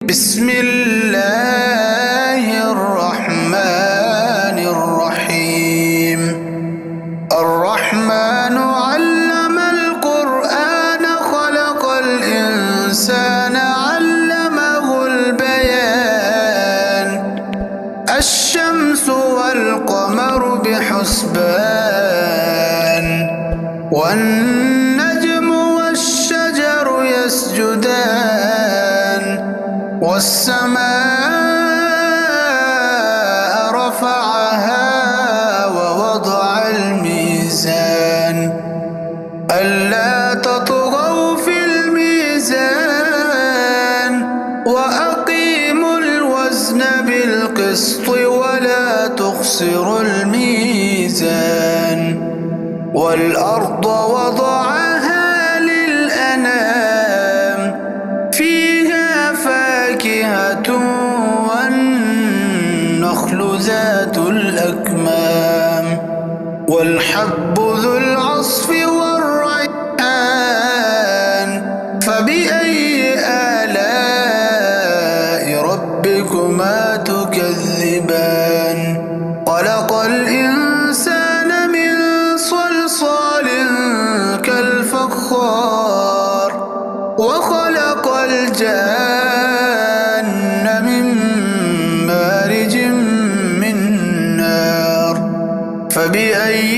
بسم الله الرحمن الرحيم. الرحمن علم القرآن خلق الإنسان علمه البيان. الشمس والقمر بحسبان والنجم والشجر يسجدان والسماء رفعها ووضع الميزان ألا تطغوا في الميزان وأقيموا الوزن بالقسط ولا تخسروا الميزان والأرض وضعها للأنام فيها فاكهة والنخل ذات الأكمام والحب ذو العصف والريحان فبأي آلاء ربكما تكذبان. خلق الإنسان من صلصال كالفخار وخلق الجان من مارج من نار فبأي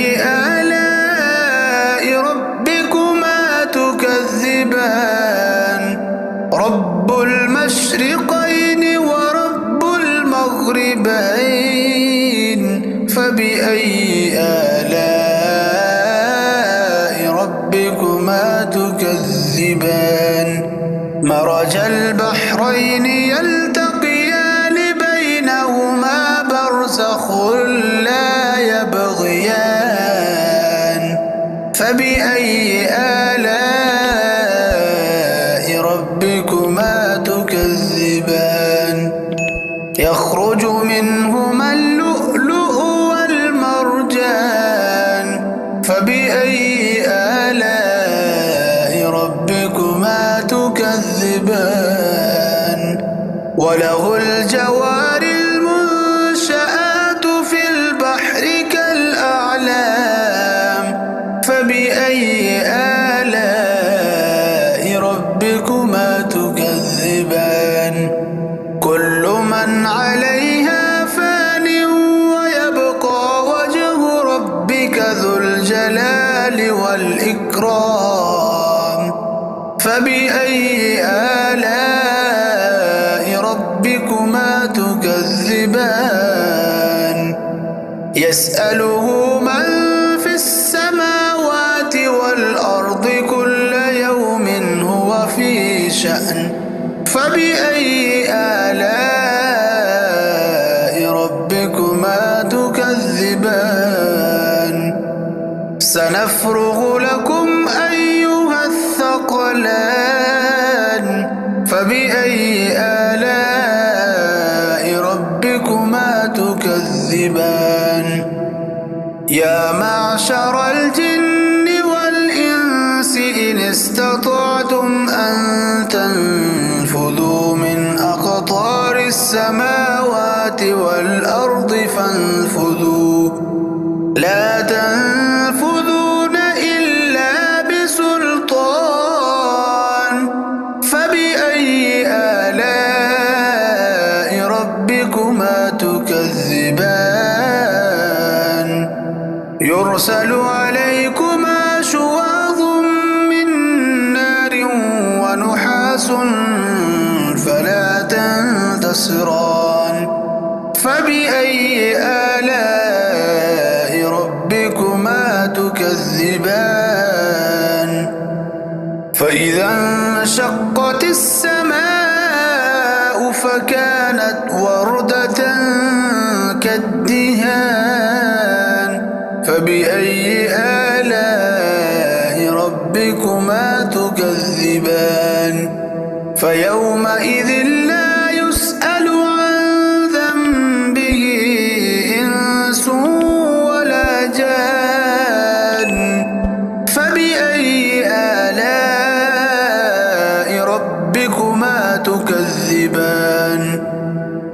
آلاء ربكما تكذبان. رب المشرقين ورب المغربين فبأي آلاء ربكما تكذبان. مرج البحرين يلتقيان بينهما برزخ لا يبغيان فبأي آلاء ربكما تكذبان. يخرج منهما اللؤلؤ والمرجان فبأي آلاء ربكما تكذبان. وله الجوار المنشآت في البحر كالأعلام فبأي آلاء ربكما تكذبان. كل من عليها فان ويبقى وجه ربك ذو الجلال والإكرام فبأي آلاء ربكما تكذبان. يسأله من في السماوات والأرض كل يوم هو في شأن فبأي آلاء ربكما تكذبان. سنفرغ لكم أيها الثقلان فبأي آلاء ربكما تكذبان. يا معشر الجن والإنس إن استطعتم أن تنفذوا من أقطار السماوات والأرض فانفذوا لا تنفذون إلا بسلطان فبأي آلاء ربكما تكذبان. يرسل عليكما شواظ من نار ونحاس فلا تنتصران فبأي آلاء ربكما تكذبان. فإذا انشقت السماء فكانت وردة كالدهان فبأي آلاء ربكما تكذبان. فيومئذ لا يسأل عن ذنبه إنس ولا جان فبأي آلاء ربكما تكذبان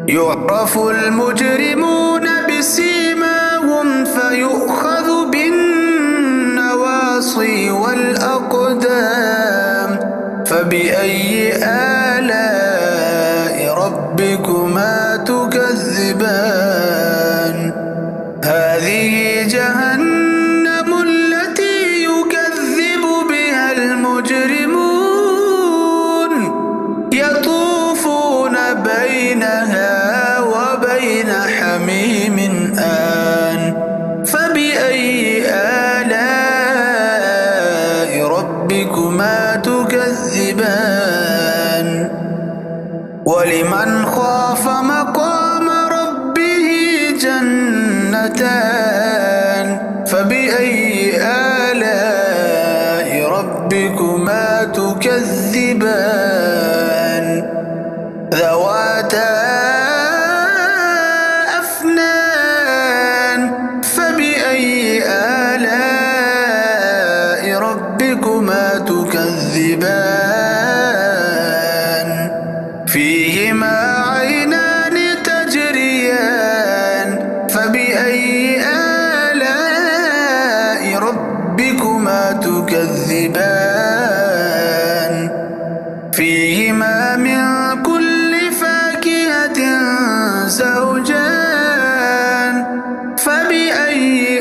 يعرف المجرمون بسيماهم فيؤخذ بالنواصي والأقدام فبأي آلاء ربكما تكذبان هذه جهنم التي يكذب بها المجرمون يطوفون بينها وبين حميم آن فبأي آلاء ربكما تكذبان ولمن خاف مقام ربه جنتان فبأي آلاء ربكما تكذبان ذواتا أفنان فبأي آلاء ربكما تكذبان فيهما عينان تجريان فبأي آلاء ربكما تكذبان فيهما من كل فاكهة زوجان فبأي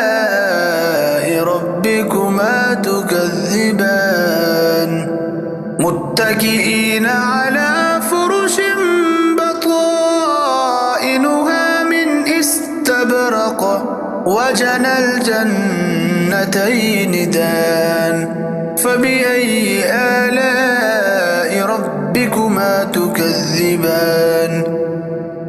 آلاء ربكما تكذبان متكئين على فرش بطائنها من استبرق وجنى الجنتين دان فبأي آلاء ربكما تكذبان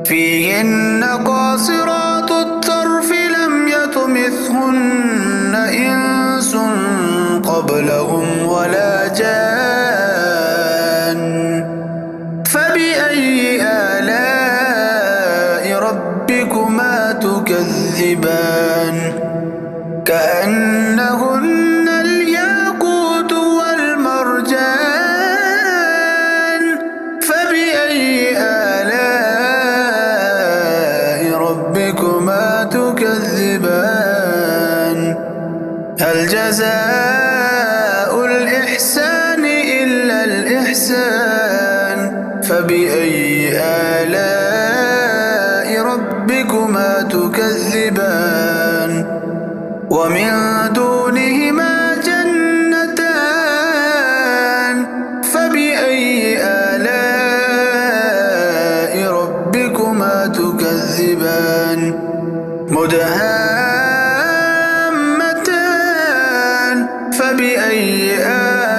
فيهن قاصرات الطرف لم يطمثهن إنس قبلهم ولا جان فبأي آلاء ربكما تكذبان كأنهن الياقوت والمرجان فبأي آلاء ربكما تكذبان هل جزاء الإحسان إلا الإحسان فبأي آلاء ربكما تكذبان ومن دونهما جنتان فبأي آلاء ربكما تكذبان مدهامتان فبأي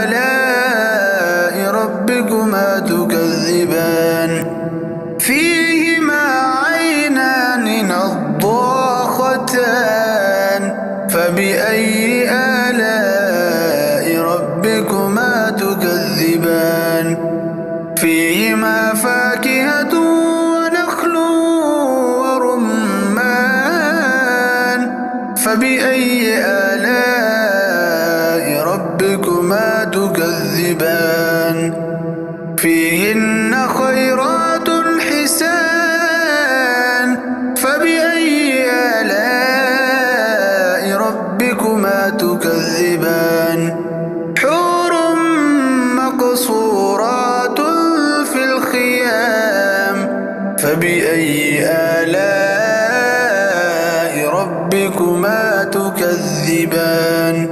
آلاء ربكما تكذبان فيهما عينان نضاختان فبأي آلاء ربكما تكذبان فيهما فاكهة ونخل ورمان فبأي آلاء ربكما تكذبان فيهن خيرات حسان فبأي آلاء ربكما تكذبان حور مقصورات في الخيام فبأي آلاء ربكما تكذبان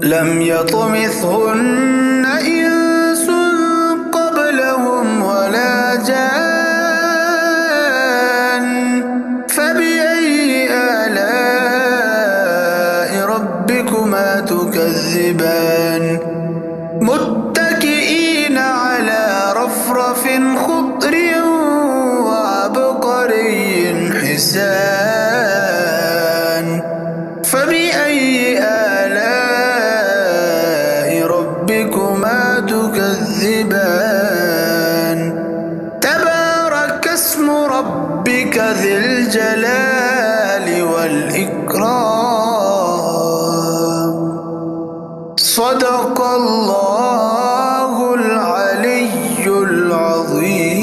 لم يطمثهن إنس قبلهم ولا جان فبأي آلاء ربكما تكذبان متكئين على رفرف خضر وعبقري حسان فبأي آلاء ربكما تكذبان تبارك اسم ربك ذي الجلال والإكرام صدق الله عظيم.